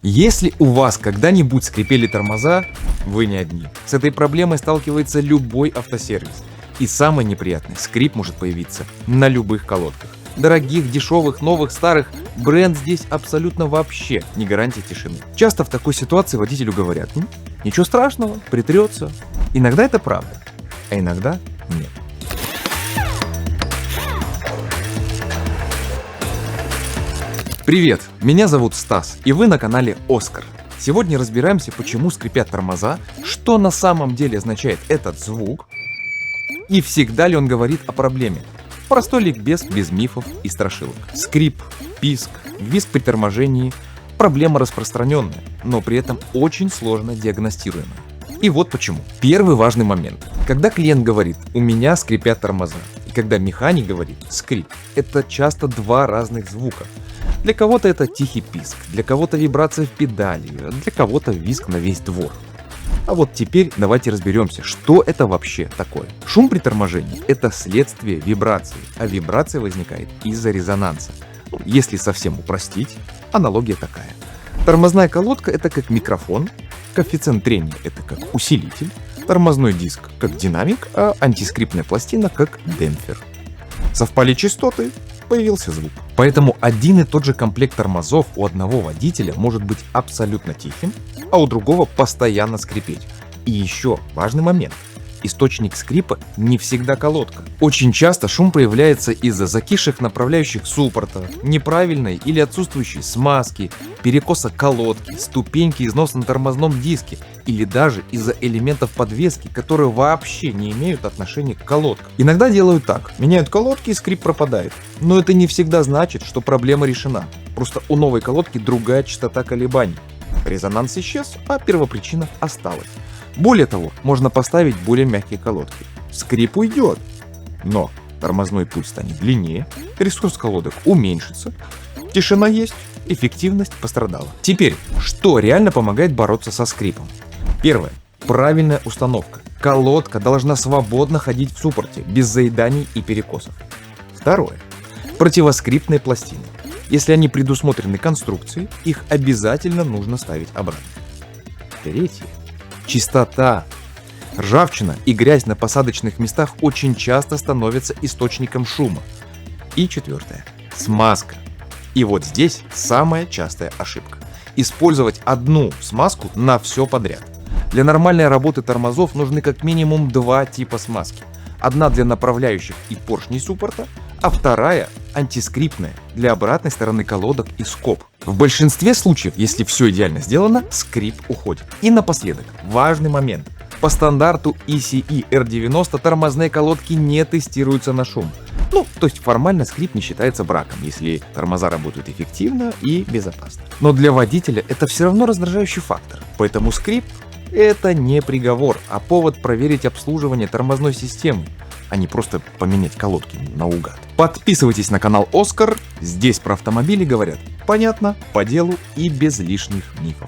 Если у вас когда-нибудь скрипели тормоза, вы не одни. С этой проблемой сталкивается любой автосервис. И самое неприятное, скрип может появиться на любых колодках. Дорогих, дешевых, новых, старых, бренд здесь абсолютно вообще не гарантия тишины. Часто в такой ситуации водителю говорят: ничего страшного, притрется. Иногда это правда, а иногда нет. Привет, меня зовут Стас, и вы на канале Оскар. Сегодня разбираемся, почему скрипят тормоза, что на самом деле означает этот звук, и всегда ли он говорит о проблеме. Простой ликбез без мифов и страшилок. Скрип, писк, визг при торможении – проблема распространенная, но при этом очень сложно диагностируемая. И вот почему. Первый важный момент. Когда клиент говорит «у меня скрипят тормоза», и когда механик говорит «скрип», это часто два разных звука. Для кого-то это тихий писк, для кого-то вибрация в педали, для кого-то визг на весь двор. А вот теперь давайте разберемся, что это вообще такое. Шум при торможении – это следствие вибрации, а вибрация возникает из-за резонанса. Если совсем упростить, аналогия такая. Тормозная колодка – это как микрофон, коэффициент трения – это как усилитель, тормозной диск – как динамик, а антискрипная пластина – как демпфер. Совпали частоты – появился звук. Поэтому один и тот же комплект тормозов у одного водителя может быть абсолютно тихим, а у другого постоянно скрипеть. И еще важный момент. Источник скрипа не всегда колодка. Очень часто шум появляется из-за закисших направляющих суппорта, неправильной или отсутствующей смазки, перекоса колодки, ступеньки износа на тормозном диске или даже из-за элементов подвески, которые вообще не имеют отношения к колодкам. Иногда делают так: меняют колодки и скрип пропадает. Но это не всегда значит, что проблема решена. Просто у новой колодки другая частота колебаний. Резонанс исчез, а первопричина осталась. Более того, можно поставить более мягкие колодки. Скрип уйдет, но тормозной путь станет длиннее, ресурс колодок уменьшится, тишина есть, эффективность пострадала. Теперь, что реально помогает бороться со скрипом? Первое. Правильная установка. Колодка должна свободно ходить в суппорте, без заеданий и перекосов. Второе. Противоскрипные пластины. Если они предусмотрены конструкцией, их обязательно нужно ставить обратно. Третье. Чистота. Ржавчина и грязь на посадочных местах очень часто становятся источником шума. И четвертое. Смазка. И вот здесь самая частая ошибка. Использовать одну смазку на все подряд. Для нормальной работы тормозов нужны как минимум два типа смазки. Одна для направляющих и поршней суппорта, а вторая антискрипная для обратной стороны колодок и скоб. В большинстве случаев, если все идеально сделано, скрип уходит. И напоследок, важный момент. По стандарту ECE R90 тормозные колодки не тестируются на шум. То есть формально скрип не считается браком, если тормоза работают эффективно и безопасно. Но для водителя это все равно раздражающий фактор. Поэтому скрип — это не приговор, а повод проверить обслуживание тормозной системы, а не просто поменять колодки наугад. Подписывайтесь на канал Оскар, здесь про автомобили говорят понятно, по делу и без лишних мифов.